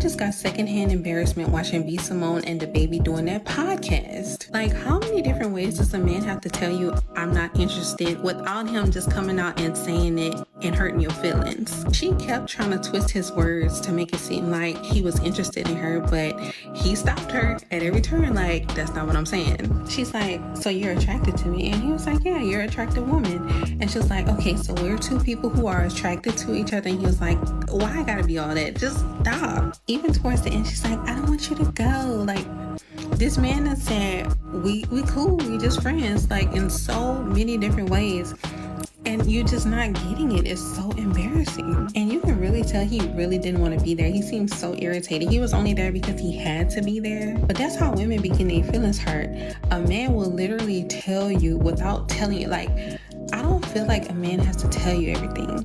just got secondhand embarrassment watching B. Simone and DaBaby doing that podcast. Like, how many different ways does a man have to tell you I'm not interested without him just coming out and saying it and hurting your feelings? She kept trying to twist his words to make it seem like he was interested in her, but he stopped her at every turn like, that's not what I'm saying. She's like, so you're attracted to me? And he was like, yeah, you're an attractive woman. And she was like, okay, so we're two people who are attracted to each other. And he was like, why I gotta be all that? Just stop. Even towards the end, she's like, I don't want you to go. Like, this man has said, we cool, we just friends, like in so many different ways. And you're just not getting it. It's so embarrassing. And you can really tell he really didn't want to be there. He seemed so irritated. He was only there because he had to be there. But that's how women begin their feelings hurt. A man will literally tell you without telling you, like, I don't feel like a man has to tell you everything.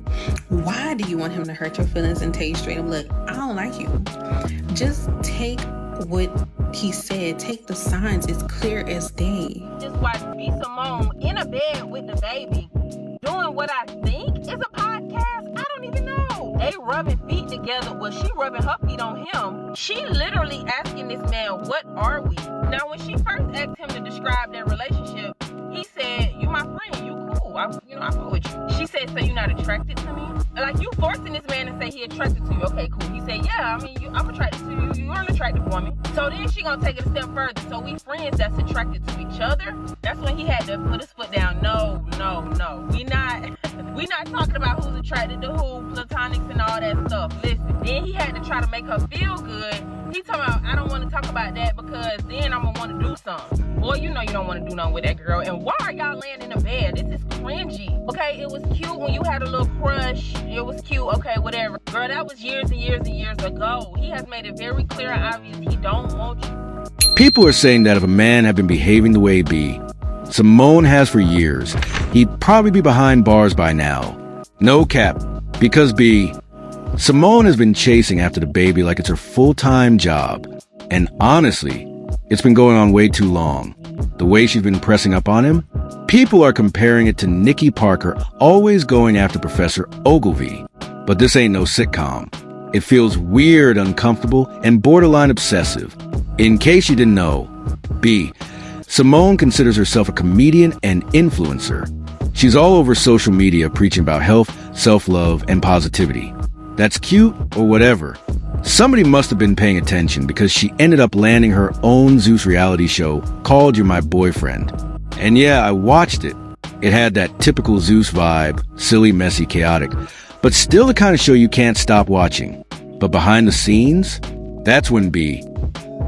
Why do you want him to hurt your feelings and tell you straight up, look, I don't like you? Just take what he said. Take the signs. It's clear as day. Just watch B. Simone in a bed with DaBaby doing what I think is a podcast. I don't even know. They rubbing feet together. Well, she rubbing her feet on him. She literally asking this man, what are we? Now, when she first asked him to describe their relationship, he said, you my friend, you cool. I fuck with you. She said, so you not attracted to me? Like, you forcing this man to say he attracted to you. Okay, cool. He said, yeah, I mean, I'm attracted to you. You're an attractive woman. So then she gonna take it a step further. So we friends that's attracted to each other? That's when he had to put his foot down. No. We not talking about who's attracted to who, platonics and all that stuff. Listen, then he had to try to make her feel good. He talking about, I don't want to talk about that because then I'm gonna want to do something. Boy, you know you don't want to do nothing with that girl. And why are y'all laying in the bed? This is cringy. Okay, it was cute when you had a little crush. It was cute. Okay, whatever. Girl, that was years and years and years ago. He has made it very clear and obvious he don't want you. People are saying that if a man had been behaving the way B. Simone has for years, he'd probably be behind bars by now. No cap, because B. Simone has been chasing after DaBaby like it's her full-time job. And honestly, it's been going on way too long. The way she's been pressing up on him, people are comparing it to Nikki Parker always going after Professor Ogilvy. But this ain't no sitcom. It feels weird, uncomfortable, and borderline obsessive. In case you didn't know, B. Simone considers herself a comedian and influencer. She's all over social media preaching about health, self-love, and positivity. That's cute or whatever. Somebody must have been paying attention because she ended up landing her own Zeus reality show called You're My Boyfriend. And yeah, I watched it. It had that typical Zeus vibe, silly, messy, chaotic, but still the kind of show you can't stop watching. But behind the scenes, that's when B.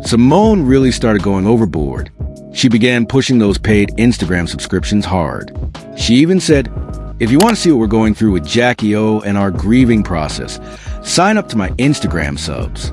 Simone really started going overboard. She began pushing those paid Instagram subscriptions hard. She even said, if you want to see what we're going through with Jackie O and our grieving process, sign up to my Instagram subs.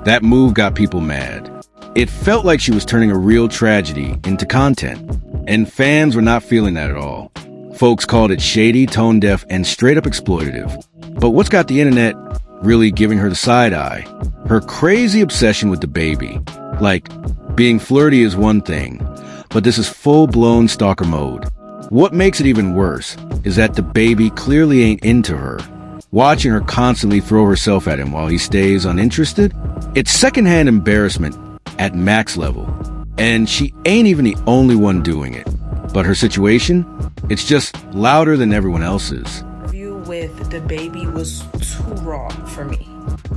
That move got people mad. It felt like she was turning a real tragedy into content, and fans were not feeling that at all. Folks called it shady, tone-deaf, and straight-up exploitative. But what's got the internet really giving her the side eye? Her crazy obsession with DaBaby. Like, being flirty is one thing, but this is full-blown stalker mode. What makes it even worse is that DaBaby clearly ain't into her. Watching her constantly throw herself at him while he stays uninterested, it's secondhand embarrassment at max level. And she ain't even the only one doing it. But her situation, it's just louder than everyone else's. With DaBaby was too raw for me.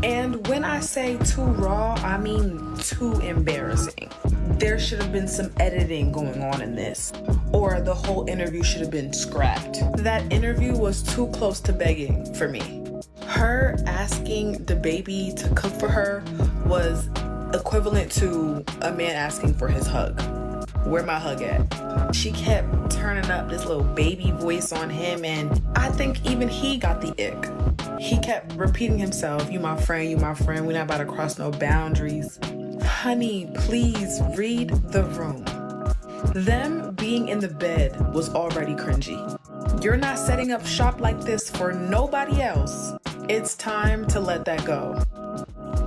And when I say too raw, I mean too embarrassing. There should have been some editing going on in this, or the whole interview should have been scrapped. That interview was too close to begging for me. Her asking DaBaby to cook for her was equivalent to a man asking for his hug. Where my hug at? She kept turning up this little baby voice on him, and I think even he got the ick. He kept repeating himself, you my friend, we're not about to cross no boundaries. Honey, please read the room. Them being in the bed was already cringy. You're not setting up shop like this for nobody else. It's time to let that go.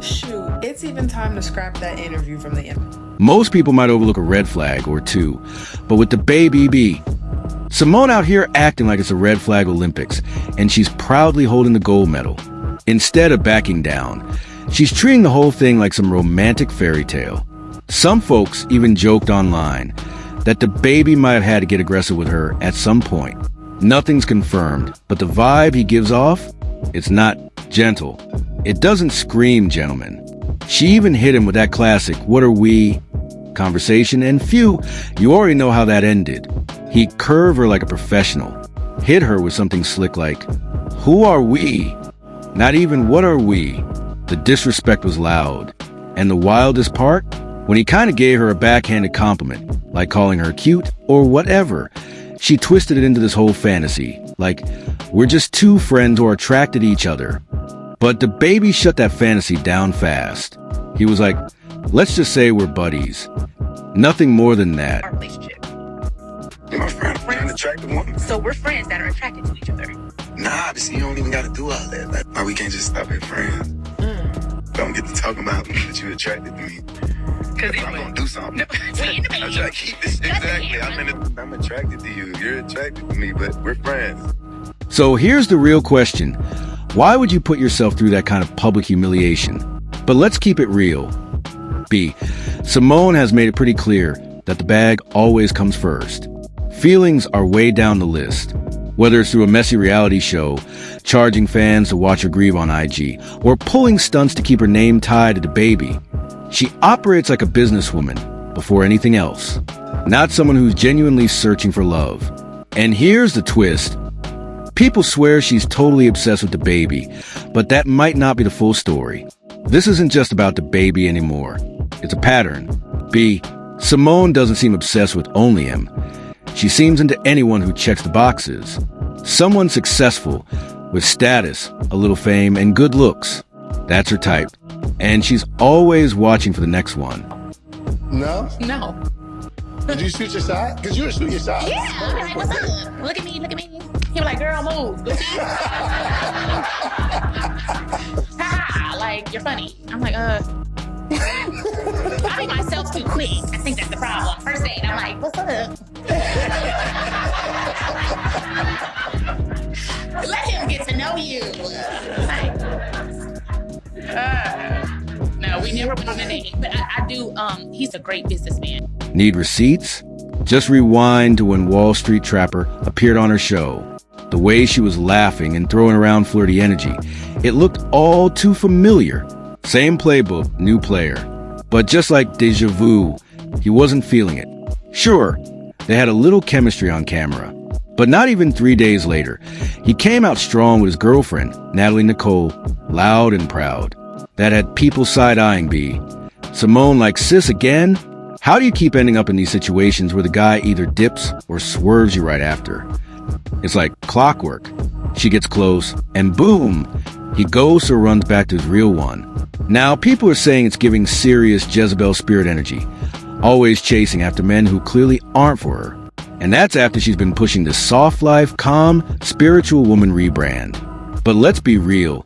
Shoot, it's even time to scrap that interview from the internet. Most people might overlook a red flag or two, but with DaBaby B, Simone out here acting like it's a red flag Olympics, and she's proudly holding the gold medal. Instead of backing down, She's treating the whole thing like some romantic fairy tale. Some folks even joked online that DaBaby might have had to get aggressive with her at some point. Nothing's confirmed, but the vibe he gives off, it's not gentle. It doesn't scream gentleman. She even hit him with that classic, "What are we?" conversation, and phew, you already know how that ended. He curved her like a professional, hit her with something slick like, "Who are we?" Not even "what are we?" The disrespect was loud. And the wildest part? When he kind of gave her a backhanded compliment, like calling her cute or whatever, she twisted it into this whole fantasy, like, we're just two friends who are attracted to each other. But DaBaby shut that fantasy down fast. He was like, let's just say we're buddies. Nothing more than that. Our relationship. You're my friend. You're an attractive woman. So we're friends that are attracted to each other. Nah, but see, you don't even gotta do all that. Like, why we can't just stop at friends? Don't get to talking about that you're attracted to me. Because I'm gonna do something. No, we in the I try to keep this exactly. I'm attracted to you. You're attracted to me, but we're friends. So here's the real question. Why would you put yourself through that kind of public humiliation? But let's keep it real. B. Simone has made it pretty clear that the bag always comes first. Feelings are way down the list. Whether it's through a messy reality show, charging fans to watch her grieve on IG, or pulling stunts to keep her name tied to DaBaby. She operates like a businesswoman before anything else, not someone who's genuinely searching for love. And here's the twist. People swear she's totally obsessed with DaBaby, but that might not be the full story. This isn't just about DaBaby anymore. It's a pattern. B. Simone doesn't seem obsessed with only him. She seems into anyone who checks the boxes. Someone successful, with status, a little fame, and good looks. That's her type. And she's always watching for the next one. No? No. Did you shoot your shot? Because you would shoot your shot. Yeah. I'll be like, what's up? Look at me, look at me. He was like, girl, move. Ha, like, you're funny. I'm like, I make myself too quick. I think that's the problem. First date, I'm like, what's up? Let him get to know you. No, we never went on a date. But I do, he's a great businessman. Need receipts? Just rewind to when Wall Street Trapper appeared on her show. The way she was laughing and throwing around flirty energy. It looked all too familiar. Same playbook, new player. But just like deja vu, he wasn't feeling it. Sure, they had a little chemistry on camera. But not even 3 days later, he came out strong with his girlfriend, Natalie Nicole, loud and proud. That had people side-eyeing B. Simone like, sis again? How do you keep ending up in these situations where the guy either dips or swerves you right after? It's like clockwork. She gets close, and boom, he ghosts or runs back to his real one. Now, people are saying it's giving serious Jezebel spirit energy, always chasing after men who clearly aren't for her. And that's after she's been pushing the soft life, calm, spiritual woman rebrand. But let's be real,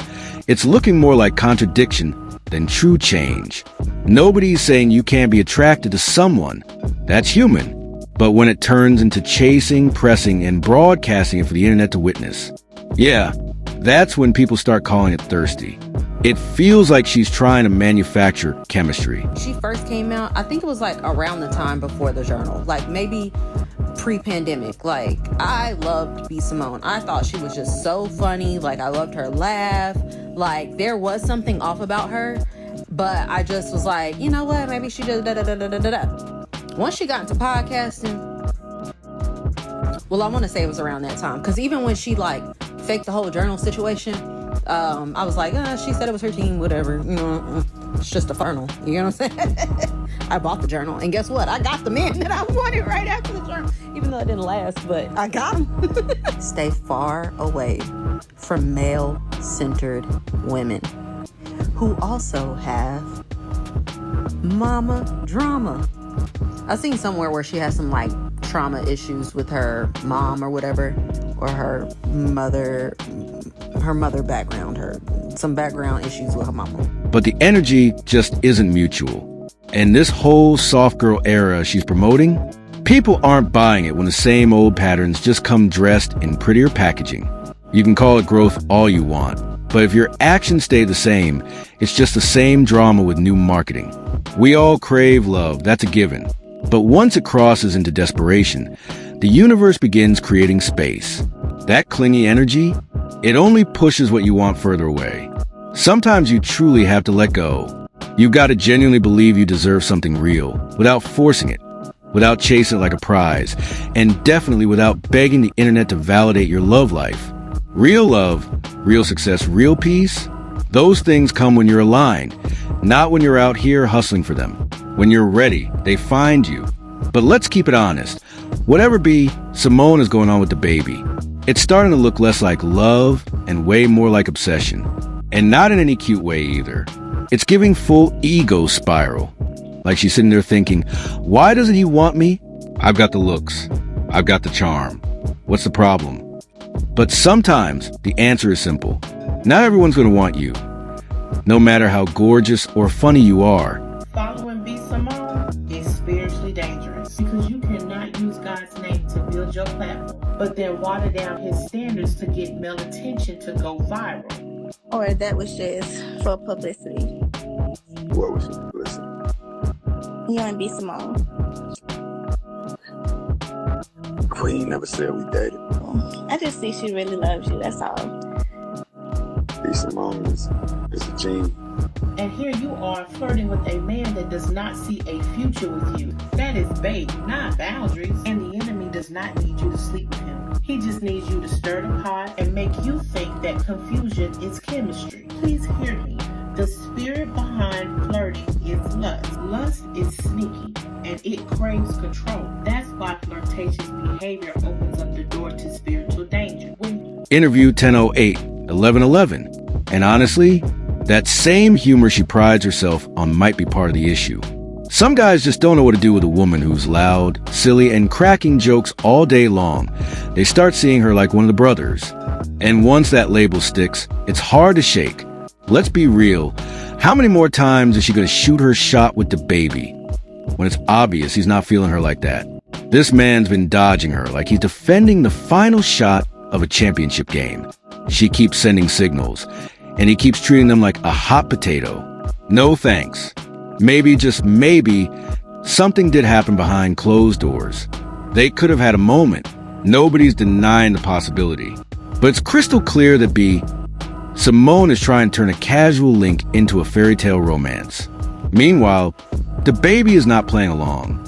it's looking more like contradiction than true change. Nobody's saying you can't be attracted to someone. That's human. But when it turns into chasing, pressing, and broadcasting it for the internet to witness, yeah, that's when people start calling it thirsty. It feels like she's trying to manufacture chemistry. She first came out, I think it was like around the time before the journal, like maybe pre-pandemic. Like, I loved B. Simone. I thought she was just so funny. Like, I loved her laugh. Like, there was something off about her, but I just was like, you know what? Maybe she just da-da-da-da-da-da. Once she got into podcasting, well, I want to say it was around that time, because even when she like faked the whole journal situation, I was like, she said it was her team, whatever, you know, it's just a journal, you know what I'm saying? I bought the journal, and guess what? I got the man that I wanted right after the journal, even though it didn't last, but I got him. Stay far away from male-centered women who also have mama drama. I seen somewhere where she has some like trauma issues with her mom or whatever, or her mother background, some background issues with her mama. But the energy just isn't mutual. And this whole soft girl era she's promoting, people aren't buying it when the same old patterns just come dressed in prettier packaging. You can call it growth all you want, But if your actions stay the same, it's just the same drama with new marketing. We all crave love, that's a given. But once it crosses into desperation, the universe begins creating space. That clingy energy, it only pushes what you want further away. Sometimes you truly have to let go. You've got to genuinely believe you deserve something real, without forcing it, without chasing it like a prize, and definitely without begging the internet to validate your love life. Real love, real success, real peace, those things come when you're aligned, not when you're out here hustling for them. When you're ready, they find you. But let's keep it honest. Whatever be, Simone is going on with DaBaby. It's starting to look less like love and way more like obsession. And not in any cute way either. It's giving full ego spiral. Like she's sitting there thinking, why doesn't he want me? I've got the looks. I've got the charm. What's the problem? But sometimes the answer is simple. Not everyone's going to want you. No matter how gorgeous or funny you are. Following B. Simone is spiritually dangerous because you cannot use God's name to build your platform, but then water down his standards to get male attention to go viral. Or that was just for publicity. What was your publicity? You and B. Simone. We ain't never said we dated. I just see she really loves you, that's all. B. Simone is a genie. And here you are flirting with a man that does not see a future with you. That is bait, not boundaries. And the enemy does not need you to sleep with him. He just needs you to stir the pot and make you think that confusion is chemistry. Please hear me. The spirit behind flirting is lust. Lust is sneaky and it craves control. That's why flirtatious behavior opens up the door to spiritual danger. Interview 10/08/11/11. And honestly, that same humor she prides herself on might be part of the issue. Some guys just don't know what to do with a woman who's loud, silly, and cracking jokes all day long. They start seeing her like one of the brothers. And once that label sticks, it's hard to shake. Let's be real. How many more times is she going to shoot her shot with DaBaby when it's obvious he's not feeling her like that? This man's been dodging her like he's defending the final shot of a championship game. She keeps sending signals, and he keeps treating them like a hot potato. No thanks. Maybe, just maybe, something did happen behind closed doors. They could have had a moment. Nobody's denying the possibility. But it's crystal clear that Simone is trying to turn a casual link into a fairy tale romance. Meanwhile, DaBaby is not playing along.